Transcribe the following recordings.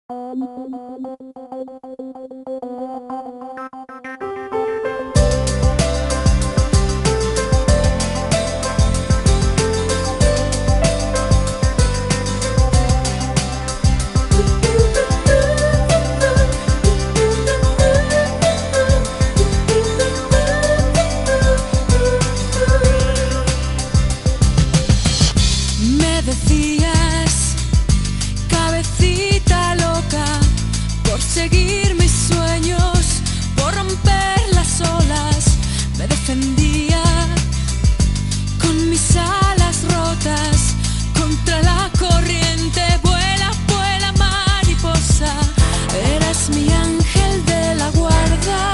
Me decías, cabecita loca, por seguir mis sueños, por romper las olas. Me defendía con mis alas rotas contra la corriente. Vuela, vuela, mariposa, eras mi ángel de la guarda,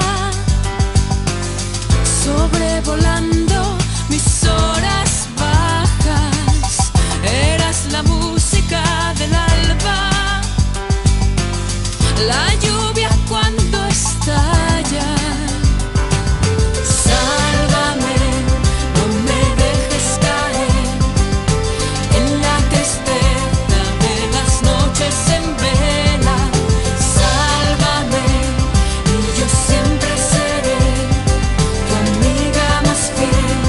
sobrevolando mis horas bajas. Eras la música del alba, la lluvia cuando estalla. Sálvame, no me dejes caer en la tristeza de las noches en vela. Sálvame y yo siempre seré tu amiga más fiel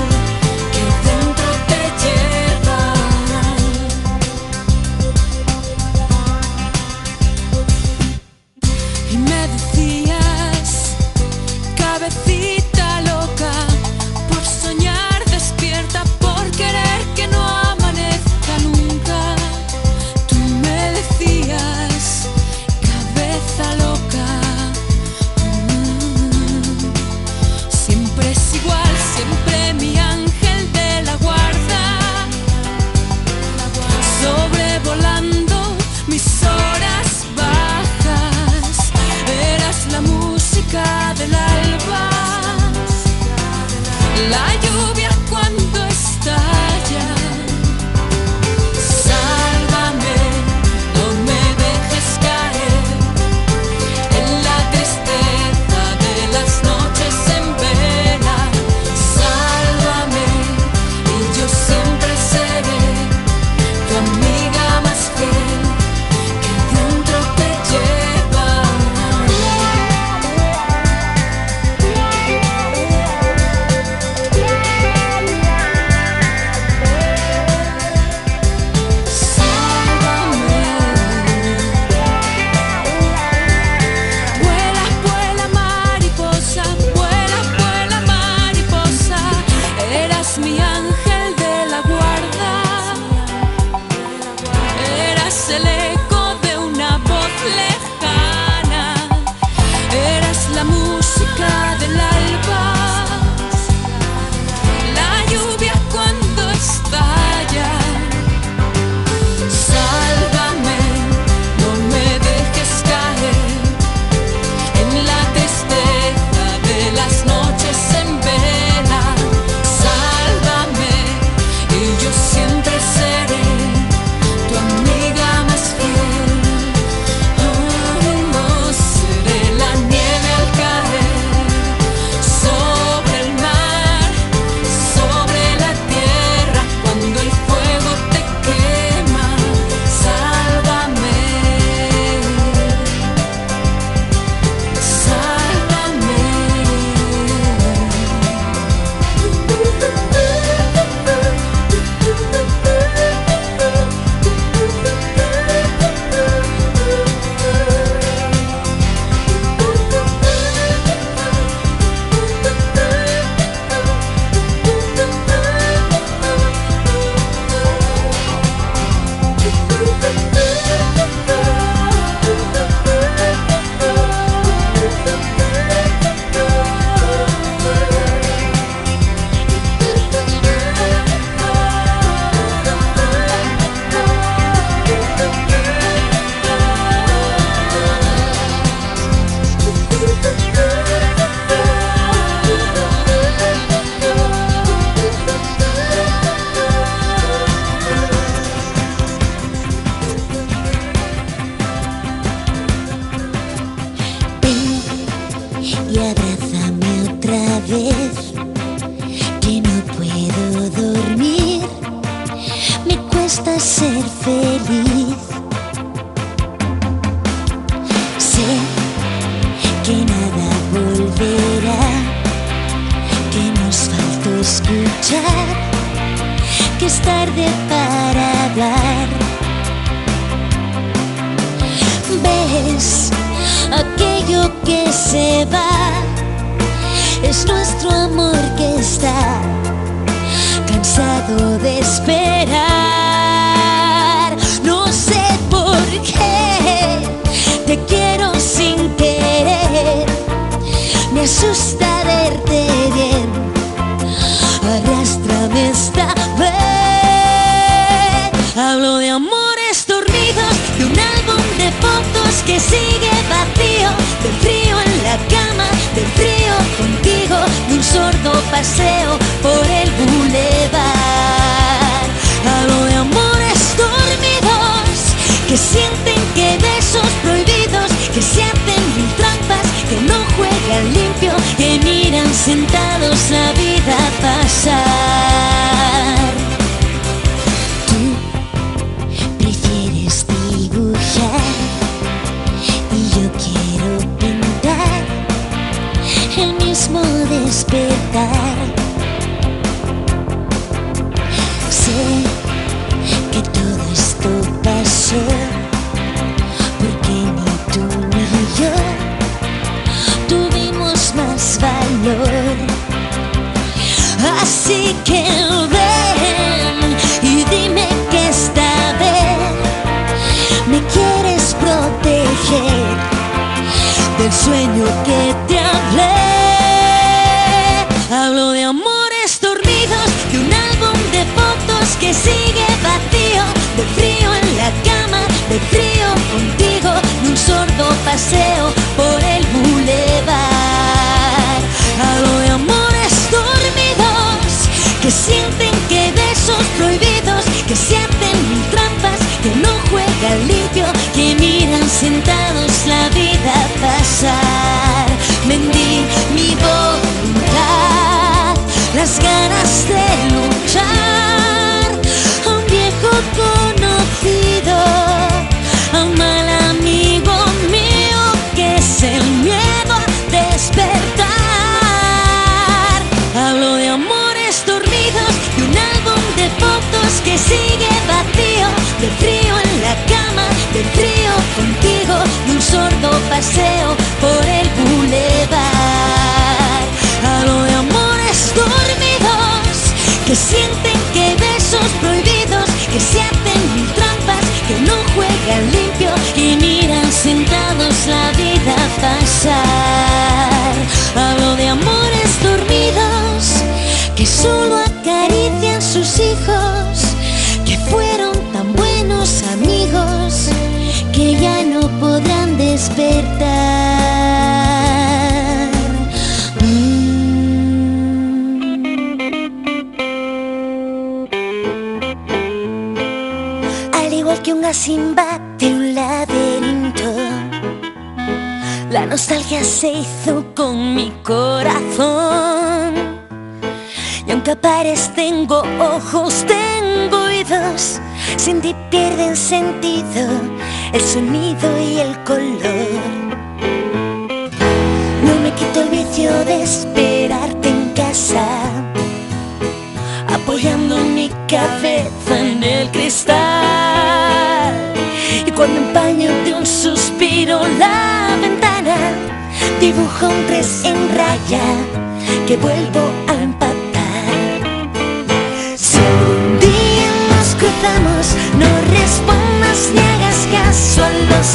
que dentro te lleva. Y me decías, cabecita loca, por soñar despierta, por querer que no amanezca nunca. Tú me decías, cabeza loca, siempre es igual, siempre mi ángel de la guarda, sobrevolando mis horas bajas. Eras la música del alba, la lluvia cuando estalla. Sálvame, no me dejes caer en la tristeza de las noches en vela. Sálvame y yo siempre seré tu amiga más fiel que dentro te lleva. Sálvame. Vuela, vuela, mariposa, vuela, vuela, mariposa. Eras mi ángel de la guarda, eras el eco de una voz lejana, eras la música del alba, la lluvia cuando estalla. Sálvame, no me dejes caer en la tristeza de las noches en vela. Sálvame y yo siempre seré tu amiga más fiel. No seré la nieve al caer sobre el mar, sobre la tierra, cuando el fuego te quema. Sálvame, sálvame. Y abrázame otra vez, que no puedo dormir, me cuesta ser feliz. escuchar, que es tarde para hablar. ¿Ves? Aquello que se va es nuestro amor que está cansado de esperar. No sé por qué te quiero sin querer, me asusta verte bien, arrástrame esta vez. Hablo de amores dormidos, de un álbum de fotos que sigue vacío, del frío en la cama, del frío contigo, de un sordo paseo por el bulevar. Hablo de amores dormidos que sienten que besos prohibidos, que se hacen mil trampas, que no juegan limpio, que miran sentados la vida pasar. Tú prefieres dibujar y yo quiero pintar el mismo despertar. Sé que todo esto pasó porque ni tú ni yo tuvimos más valor. Así que ven y dime que esta vez me quieres proteger del sueño que te hablé. Hablo de amores dormidos, de un álbum de fotos que sigue vacío, de frío en la cama, de frío contigo, de un sordo paseo por el bulevar. Hablo de amores dormidos que sienten que besos prohibidos, que se hacen mil trampas, que no juegan limpio, que miran sentados la vida pasar. Vendí mi voluntad, las ganas de luchar, a un viejo conocido, a un mal amigo mío que es el miedo a despertar. Hablo de amores dormidos, de un álbum de fotos que sigue vacío, de frío en la cama, de frío contigo, de un sordo paseo por el bulevar. Hablo de amores dormidos que sienten que besos prohibidos, que se hacen mil trampas, que no juegan limpio, que miran sentados la vida pasar. Hablo de amores dormidos que solo acarician sus hijos, que fueron tan buenos amigos que ya no podrán despertar. Al igual que un gas invade un laberinto, la nostalgia se hizo con mi corazón. Y aunque a pares tengo ojos, tengo oídos, sin ti pierden sentido el sonido y el color. No me quito el vicio de esperarte en casa, apoyando mi cabeza en el cristal. Y cuando empaño de un suspiro la ventana, dibujo un 3 en raya que vuelvo a empatar. Si algún día nos cruzamos, no respondas ni hagas caso a los